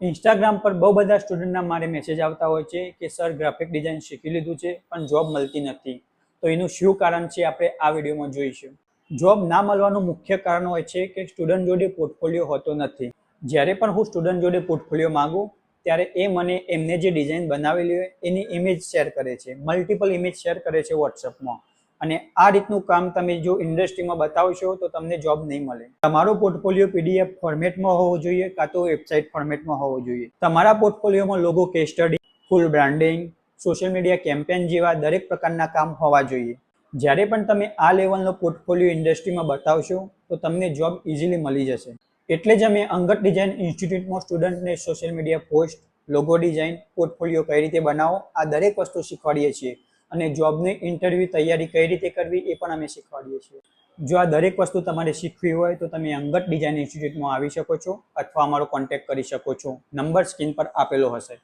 Instagram પર બહુ બધા સ્ટુડન્ટના મારે મેસેજ આવતા હોય છે કે સર ગ્રાફિક ડિઝાઇન શીખી લીધું છે પણ જોબ મળતી નથી. તો એનું શું કારણ છે આપણે આ વિડીયોમાં જોઈશું. જોબ ના મળવાનું મુખ્ય કારણ હોય છે કે સ્ટુડન્ટ જોડે પોર્ટફોલિયો હોતો નથી. જ્યારે પણ હું સ્ટુડન્ટ જોડે પોર્ટફોલિયો માંગુ ત્યારે એ મને એમને જે ડિઝાઇન બનાવેલી હોય એની ઇમેજ શેર કરે છે, મલ્ટિપલ ઇમેજ શેર કરે છે વોટ્સઅપમાં. અને આ રીતનું કામ તમે જો ઇન્ડસ્ટ્રીમાં બતાવશો તો તમને જોબ નહીં મળે. તમારો પોર્ટફોલિયો પીડીએફ ફોર્મેટમાં હોવો જોઈએ કાં તો વેબસાઇટ ફોર્મેટમાં હોવો જોઈએ. તમારા પોર્ટફોલિયોમાં લોગો, કેસ સ્ટડી, ફૂલ બ્રાન્ડિંગ, સોશિયલ મીડિયા કેમ્પેન જેવા દરેક પ્રકારના કામ હોવા જોઈએ. જ્યારે પણ તમે આ લેવલનો પોર્ટફોલિયો ઇન્ડસ્ટ્રીમાં બતાવશો તો તમને જોબ ઇઝીલી મળી જશે. એટલે જ અમે અંગત ડિઝાઇન ઇન્સ્ટિટ્યૂટમાં સ્ટુડન્ટને social media post, logo design, portfolio કઈ રીતે બનાવો આ દરેક વસ્તુ શીખવાડીએ છીએ. અને જોબની ઇન્ટરવ્યૂ તૈયારી કઈ રીતે કરવી એ પણ અમે શીખવાડીએ છીએ. જો આ દરેક વસ્તુ તમારે શીખવી હોય તો તમે અંગત ડિઝાઇન ઇન્સ્ટિટ્યૂટમાં આવી શકો છો અથવા અમારો કોન્ટેક્ટ કરી શકો છો. નંબર સ્ક્રીન પર આપેલો હશે.